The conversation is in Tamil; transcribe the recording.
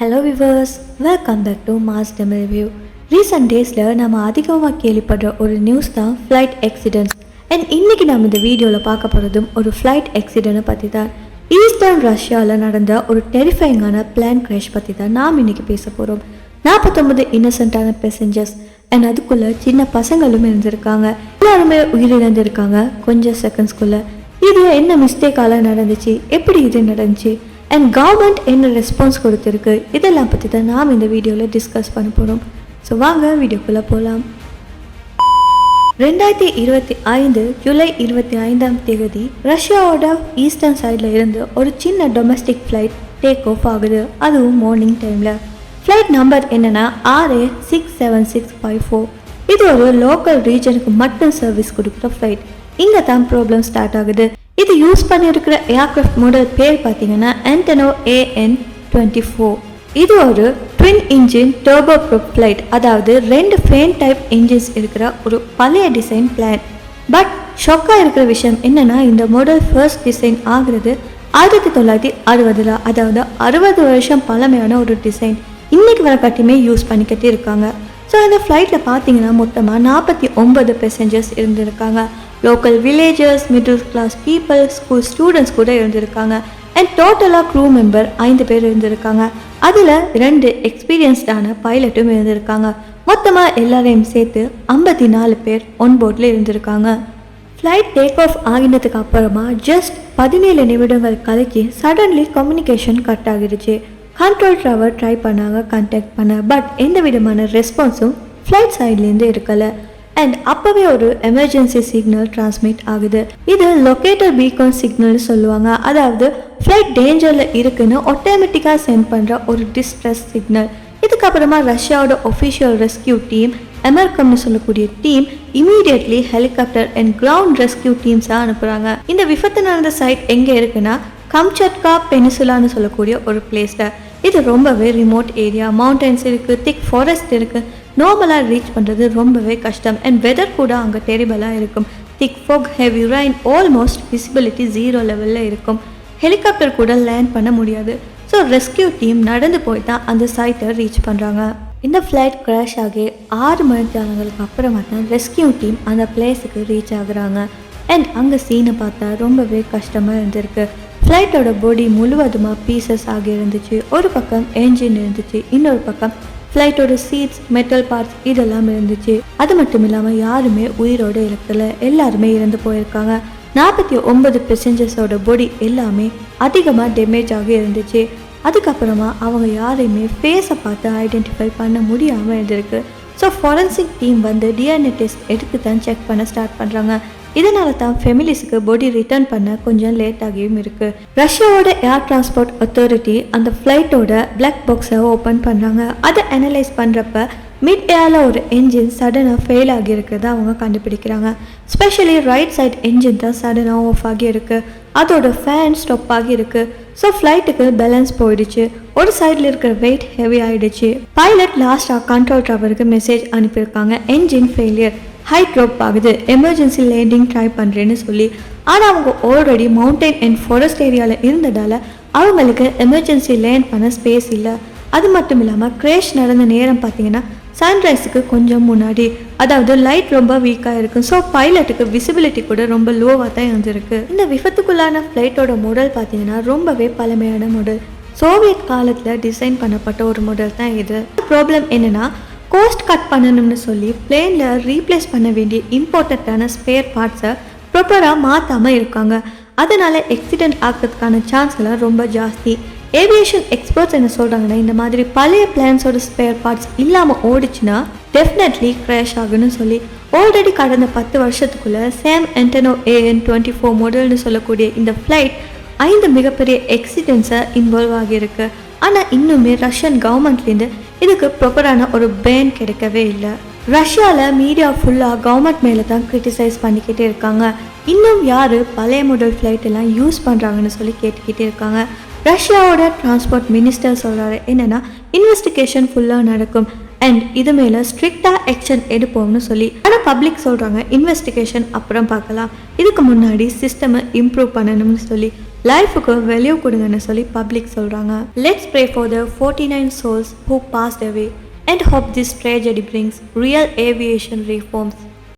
Hello viewers, welcome back to mass Tamil review. Recent டேஸில் நம்ம அதிகமாக கேள்விப்படுற ஒரு நியூஸ் தான் ஃப்ளைட் ஆக்சிடென்ட்ஸ். அண்ட் இன்றைக்கி நம்ம இந்த வீடியோவில் பார்க்க போகிறதும் ஒரு ஃப்ளைட் ஆக்சிடெண்ட்டை பற்றி தான். ஈஸ்டர்ன் ரஷ்யாவில் நடந்த ஒரு டெரிஃபைங்கான பிளான் கிராஷ் பற்றி தான் நாம் இன்றைக்கி பேச போகிறோம். 49 இன்னசென்ட்டான பேசஞ்சர்ஸ் அண்ட் அதுக்குள்ளே சின்ன பசங்களும் இருந்திருக்காங்க. எல்லாருமே உயிரிழந்திருக்காங்க கொஞ்சம் செகண்ட்ஸ்குள்ளே. இது என்ன மிஸ்டேக்கால நடந்துச்சு, எப்படி இது நடந்துச்சு, அண்ட் கவர்மெண்ட் என்ன ரெஸ்பான்ஸ் கொடுத்துருக்கு, இதெல்லாம் பற்றி தான் நாம் இந்த வீடியோவில் டிஸ்கஸ் பண்ண போகிறோம். ஸோ வாங்க வீடியோக்குள்ளே போகலாம். 2025 ஜூலை 25 ரஷ்யாவோட ஈஸ்டர்ன் சைடில் இருந்து ஒரு சின்ன டொமஸ்டிக் ஃப்ளைட் டேக் ஆஃப் ஆகுது. அதுவும் மார்னிங் டைமில். ஃப்ளைட் நம்பர் என்னென்னா RA67654. இது ஒரு லோக்கல் ரீஜனுக்கு மட்டும் சர்வீஸ் கொடுக்குற ஃப்ளைட். இங்கே தான் ப்ராப்ளம் ஸ்டார்ட் ஆகுது. இது யூஸ் பண்ணியிருக்கிற ஏர்க்ராஃப்ட் மாடல் பேர் பார்த்தீங்கன்னா ஆண்டனோ AN-24. இது ஒரு twin engine turbo probe flight, அதாவது 2 ஃபேன் டைப் இன்ஜின்ஸ் இருக்கிற ஒரு பழைய டிசைன் பிளான். பட் ஷாக்காக இருக்கிற விஷயம் என்னென்னா, இந்த மாடல் ஃபர்ஸ்ட் டிசைன் ஆகுறது 1960, அதாவது 60 வருஷம் பழமையான ஒரு டிசைன் இன்னைக்கு வர கட்டியுமே யூஸ் பண்ணிக்கிட்டே இருக்காங்க. ஸோ இந்த ஃப்ளைட்டில் பார்த்தீங்கன்னா மொத்தமாக 49 பேசஞ்சர்ஸ் இருந்திருக்காங்க. Local villagers, middle class people, school students கூட இருந்திருக்காங்க. அண்ட் டோட்டலாக க்ரூ மெம்பர் 5 பேர் இருந்திருக்காங்க. அதில் 2 எக்ஸ்பீரியன்ஸ்டான பைலட்டும் இருந்திருக்காங்க. மொத்தமாக எல்லாரையும் சேர்த்து 54 பேர் ஒன்போர்டில் இருந்திருக்காங்க. ஃப்ளைட் டேக் ஆஃப் ஆகினதுக்கு அப்புறமா ஜஸ்ட் 17 நிமிடங்கள் கழிச்சு சடன்லி கம்யூனிகேஷன் கட் ஆகிடுச்சு. கண்ட்ரோல் டவர் ட்ரை பண்ணாங்க கான்டாக்ட் பண்ண, பட் எந்த விதமான ரெஸ்பான்ஸும் ஃப்ளைட் சைட்லேருந்து இருக்கலை. அண்ட் அப்போவே ஒரு எமர்ஜென்சி சிக்னல் டிரான்ஸ்மிட் ஆகுது. இது லொக்கேட்டர் பீகான் சிக்னல்னு சொல்லுவாங்க. அதாவது ஃப்ளைட் டேஞ்சரில் இருக்குன்னு ஆட்டோமேட்டிக்காக சென்ட் பண்ணுற ஒரு டிஸ்ட்ரெஸ் சிக்னல். இதுக்கப்புறமா ரஷ்யாவோட ஒஃபிஷியல் ரெஸ்கியூ டீம், அமெரிக்கம்னு சொல்லக்கூடிய team immediately helicopter and ground rescue டீம்ஸாக அனுப்புகிறாங்க. இந்த விபத்து நடந்த சைட் எங்கே இருக்குன்னா கம்சட்கா பெனிசுலான்னு சொல்லக்கூடிய ஒரு பிளேஸில். இது ரொம்பவே ரிமோட் ஏரியா, மவுண்டன்ஸ் இருக்குது, திக் ஃபாரஸ்ட் இருக்குது. நார்மலாக ரீச் பண்ணுறது ரொம்பவே கஷ்டம். அண்ட் வெதர் கூட அங்கே டெரிபலாக இருக்கும். Thick fog, heavy rain, almost visibility 0 லெவலில் இருக்கும். ஹெலிகாப்டர் கூட லேண்ட் பண்ண முடியாது. ஸோ ரெஸ்கியூ டீம் நடந்து போய் தான் அந்த சைட்டை ரீச் பண்ணுறாங்க. இந்த ஃப்ளைட் கிராஷ் ஆகி 6 மணி நேரங்களுக்கு அப்புறமா தான் ரெஸ்கியூ டீம் அந்த பிளேஸுக்கு ரீச் ஆகுறாங்க. அண்ட் அங்கே சீனை பார்த்தா ரொம்பவே கஷ்டமாக இருந்திருக்கு. ஃப்ளைட்டோட பாடி முழுவதுமாக பீசஸ் ஆகி இருந்துச்சு. ஒரு பக்கம் என்ஜின் இருந்துச்சு, இன்னொரு பக்கம் ஃப்ளைட்டோட சீட்ஸ், மெட்டல் பார்ட்ஸ் இதெல்லாம் இருந்துச்சு. அது மட்டும் இல்லாமல் யாருமே உயிரோடு இருக்கல, எல்லாருமே இறந்து போயிருக்காங்க. 49 பேசஞ்சர்ஸோட பாடி எல்லாமே அதிகமாக டேமேஜ் ஆகி இருந்துச்சு. அதுக்கப்புறமா அவங்க யாரையுமே ஃபேஸை பார்த்து ஐடென்டிஃபை பண்ண முடியாமல் இருந்திருக்கு. ஸோ ஃபாரன்சிக் டீம் வந்து DNA டெஸ்ட் எடுத்து தான் செக் பண்ண ஸ்டார்ட் பண்ணுறாங்க. இதனால தான் ஃபெமிலிஸுக்கு பாடி ரிட்டர்ன் பண்ண கொஞ்சம் லேட் ஆகியும் இருக்குது. ரஷ்யாவோட ஏர் டிரான்ஸ்போர்ட் அத்தாரிட்டி அந்த ஃப்ளைட்டோட பிளாக் பாக்ஸை ஓப்பன் பண்ணுறாங்க. அதை அனலைஸ் பண்ணுறப்ப மிட் ஏரில் ஒரு என்ஜின் சடனாக ஃபெயில் ஆகியிருக்கிறத அவங்க கண்டுபிடிக்கிறாங்க. ஸ்பெஷலி ரைட் சைட் என்ஜின் தான் சடனாக ஆஃப் ஆகியிருக்கு. அதோட ஃபேன் ஸ்டாப் ஆகியிருக்கு. ஸோ ஃப்ளைட்டுக்கு பேலன்ஸ் போயிடுச்சு. ஒரு சைடில் இருக்கிற வெயிட் ஹெவி ஆகிடுச்சு. பைலட் லாஸ்ட்டாக கண்ட்ரோல் டவருக்கு மெசேஜ் அனுப்பியிருக்காங்க, என்ஜின் ஃபெயிலியர், ஹைட் ட்ராப் ஆகுது, எமர்ஜென்சி லேண்டிங் ட்ரை பண்ணுறேன்னு சொல்லி. ஆனால் அவங்க ஆல்ரெடி மவுண்டைன் அண்ட் ஃபாரஸ்ட் ஏரியாவில் இருந்ததால் அவங்களுக்கு எமர்ஜென்சி லேண்ட் பண்ண ஸ்பேஸ் இல்லை. அது மட்டும் இல்லாமல் கிராஷ் நடந்த நேரம் பார்த்தீங்கன்னா சன்ரைஸுக்கு கொஞ்சம் முன்னாடி, அதாவது லைட் ரொம்ப வீக்காக இருக்கும். ஸோ பைலட்டுக்கு விசிபிலிட்டி கூட ரொம்ப லோவாக தான் இருந்திருக்கு. இந்த விபத்துக்குள்ளான ஃப்ளைட்டோட மாடல் பார்த்தீங்கன்னா ரொம்பவே பழமையான மாடல். சோவியத் காலத்தில் டிசைன் பண்ணப்பட்ட ஒரு மாடல் தான் இது. ப்ராப்ளம் என்னென்னா, கோஸ்ட் கட் பண்ணணும்னு சொல்லி பிளேனில் ரீப்ளேஸ் பண்ண வேண்டிய இம்பார்ட்டண்ட்டான ஸ்பேர் பார்ட்ஸை ப்ராப்பராக மாற்றாமல் இருக்காங்க. அதனால் ஆக்சிடென்ட் ஆகிறதுக்கான சான்ஸ்லாம் ரொம்ப ஜாஸ்தி. ஏவியேஷன் எக்ஸ்பர்ட்ஸ் என்ன சொல்கிறாங்கன்னா, இந்த மாதிரி பழைய பிளான்ஸோட ஸ்பேர் பார்ட்ஸ் இல்லாமல் ஓடிச்சுன்னா டெஃபினெட்லி கிராஷ் ஆகுன்னு சொல்லி. ஆல்ரெடி கடந்த 10 வருஷத்துக்குள்ளே சேம் ஆண்டனோ AN-24 மாடல்னு சொல்லக்கூடிய இந்த ஃப்ளைட் 5 மிகப்பெரிய ஆக்சிடென்ட்ஸை இன்வால்வ் ஆகியிருக்கு. ஆனால் இன்னுமே ரஷ்யன் கவர்மெண்ட்லேருந்து இதுக்கு ப்ராப்பரான ஒரு பேன் கிடைக்கவே இல்லை. ரஷ்யாவில் மீடியா ஃபுல்லாக கவர்மெண்ட் மேலே தான் கிரிட்டிசைஸ் பண்ணிக்கிட்டே இருக்காங்க. இன்னும் யார் பழைய மாடல் ஃப்ளைட் எல்லாம் யூஸ் பண்ணுறாங்கன்னு சொல்லி கேட்டுக்கிட்டே இருக்காங்க. ரஷ்யாவோட டிரான்ஸ்போர்ட் மினிஸ்டர் சொல்கிறாரு என்னென்னா, இன்வெஸ்டிகேஷன் ஃபுல்லாக நடக்கும் அண்ட் இது மேலே ஸ்ட்ரிக்டாக ஆக்ஷன் எடுப்போம்னு சொல்லி. ஆனால் பப்ளிக் சொல்கிறாங்க இன்வெஸ்டிகேஷன் அப்புறம் பார்க்கலாம், இதுக்கு முன்னாடி சிஸ்டமை இம்ப்ரூவ் பண்ணணும்னு சொல்லி. லைஃபுக்கு வெளியே கொடுங்கன்னு சொல்லி பப்ளிக் சொல்றாங்க. Let's pray for the 49 souls who passed away and hope this tragedy brings real aviation reforms